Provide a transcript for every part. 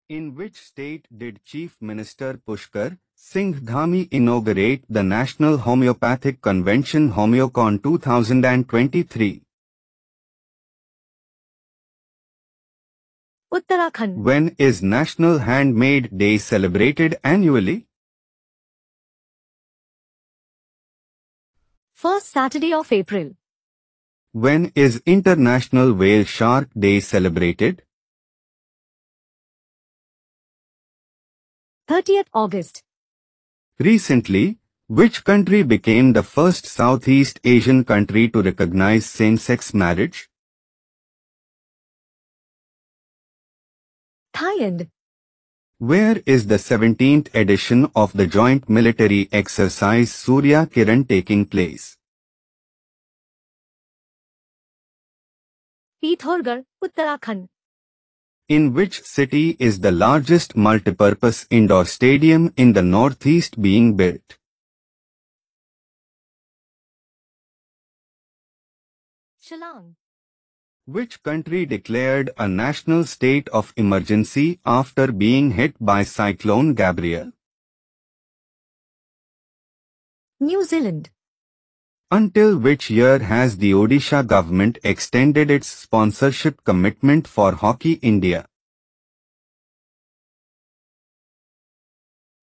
In which state did Chief Minister Pushkar Singh Dhami inaugurate the National Homeopathic Convention Homeocon 2023? Uttarakhand. When is National Handmade Day celebrated annually? First Saturday of April. When is International Whale Shark Day celebrated? 30th August. Recently, which country became the first Southeast Asian country to recognize same-sex marriage? Thailand. Where is the 17th edition of the joint military exercise Surya Kiran taking place? Pithoragarh, Uttarakhand. In which city is the largest multipurpose indoor stadium in the northeast being built? Shillong. Which country declared a national state of emergency after being hit by Cyclone Gabrielle? New Zealand. Until which year has the Odisha government extended its sponsorship commitment for Hockey India?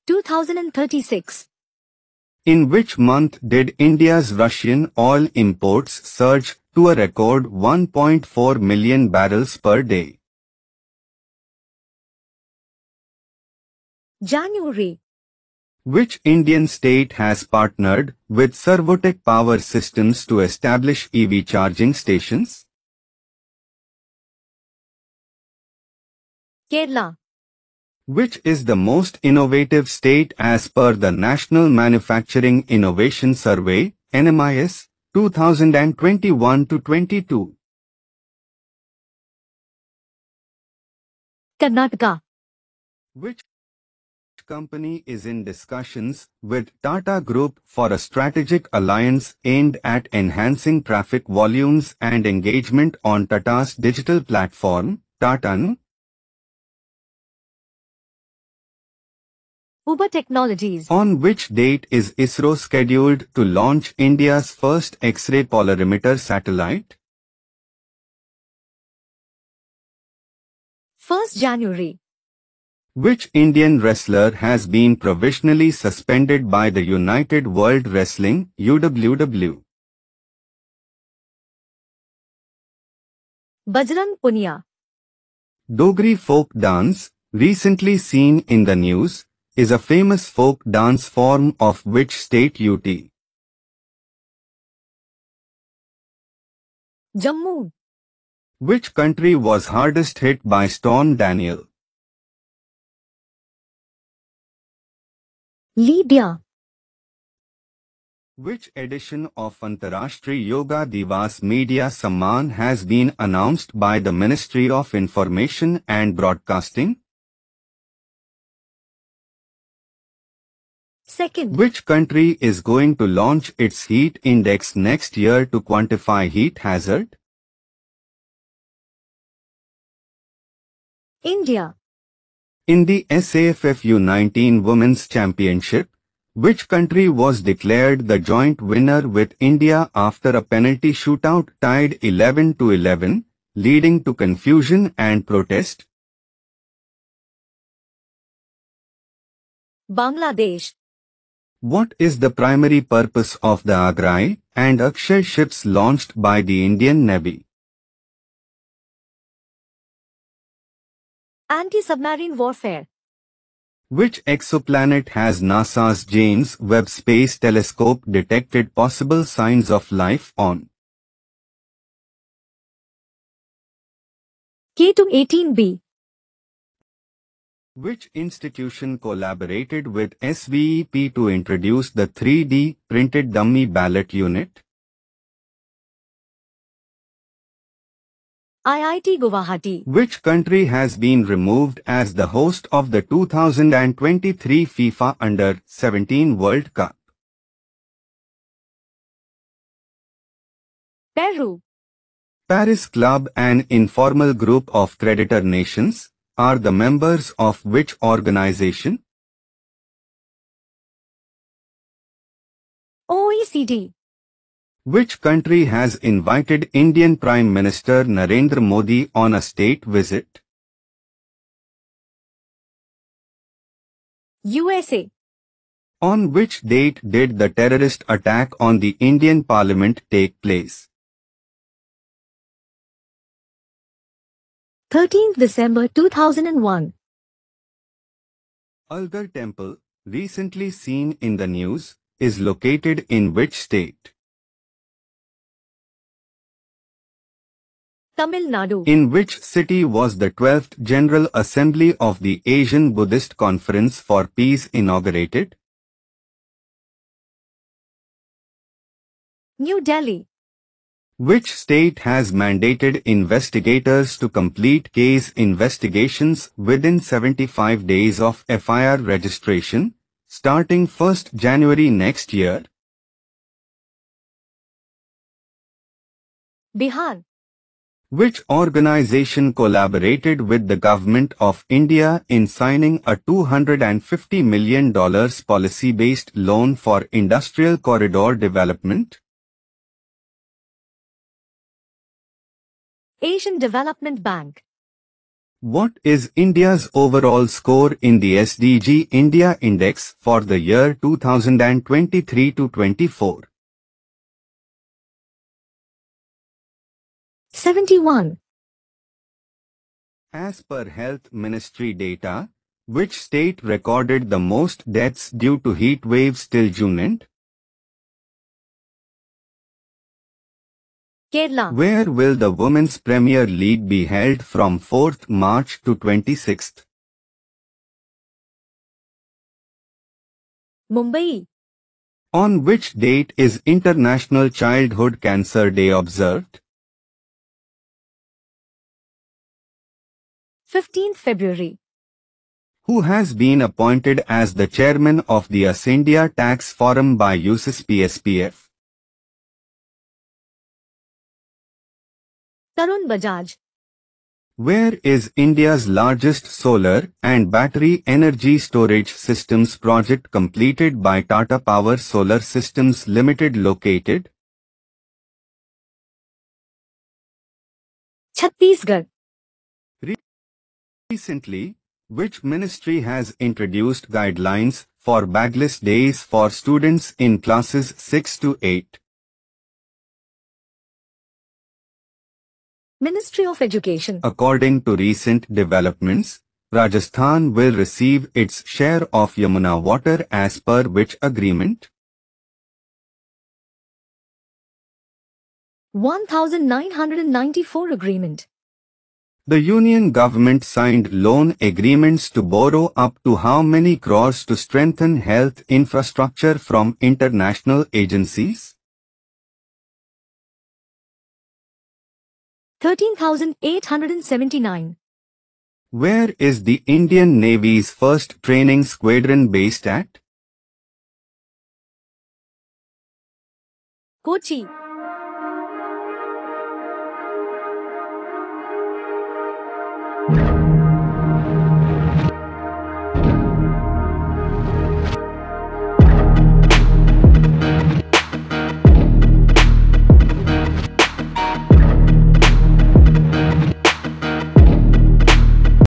2036. In which month did India's Russian oil imports surge to a record 1.4 million barrels per day? January. Which Indian state has partnered with Servotech Power Systems to establish EV charging stations? Kerala. Which is the most innovative state as per the National Manufacturing Innovation Survey, NMIS, 2021-22? Karnataka. Which company is in discussions with Tata Group for a strategic alliance aimed at enhancing traffic volumes and engagement on Tata's digital platform, Tata? Uber Technologies. On which date is ISRO scheduled to launch India's first X-ray polarimeter satellite? 1st January. Which Indian wrestler has been provisionally suspended by the United World Wrestling, UWW? Bajrang Punia. Dogri folk dance, recently seen in the news, is a famous folk dance form of which state UT? Jammu. Which country was hardest hit by Storm Daniel? Libya. Which edition of Antarashtriya Yoga Divas Media Samman has been announced by the Ministry of Information and Broadcasting? 2nd. Which country is going to launch its heat index next year to quantify heat hazard? India. In the SAFF U19 Women's Championship, which country was declared the joint winner with India after a penalty shootout tied 11-11, leading to confusion and protest? Bangladesh. What is the primary purpose of the Agrai and Akshay ships launched by the Indian Navy? Anti-submarine warfare. Which exoplanet has NASA's James Webb Space Telescope detected possible signs of life on? K2-18b. Which institution collaborated with SVEP to introduce the 3D printed dummy ballot unit? IIT Guwahati. Which country has been removed as the host of the 2023 FIFA Under-17 World Cup? Peru. Paris Club, an informal group of creditor nations, are the members of which organization? OECD. Which country has invited Indian Prime Minister Narendra Modi on a state visit? USA. On which date did the terrorist attack on the Indian Parliament take place? 13th December 2001. Algar Temple, recently seen in the news, is located in which state? Tamil Nadu. In which city was the 12th General Assembly of the Asian Buddhist Conference for Peace inaugurated? New Delhi. Which state has mandated investigators to complete case investigations within 75 days of FIR registration, starting 1st January next year? Bihar. Which organization collaborated with the Government of India in signing a $250 million policy-based loan for industrial corridor development? Asian Development Bank. What is India's overall score in the SDG India Index for the year 2023-24? 71. As per Health Ministry data, which state recorded the most deaths due to heat waves till June end? Kerala. Where will the Women's Premier League be held from 4th March to 26th? Mumbai. On which date is International Childhood Cancer Day observed? 15th February. Who has been appointed as the chairman of the Ascendia Tax Forum by USPSPF? Tarun Bajaj. Where is India's largest solar and battery energy storage systems project completed by Tata Power Solar Systems Limited located? Chhattisgarh. Recently, which ministry has introduced guidelines for bagless days for students in classes 6 to 8? Ministry of Education. According to recent developments, Rajasthan will receive its share of Yamuna water as per which agreement? 1994 agreement. The Union government signed loan agreements to borrow up to how many crores to strengthen health infrastructure from international agencies? 13,879. Where is the Indian Navy's first training squadron based at? Kochi.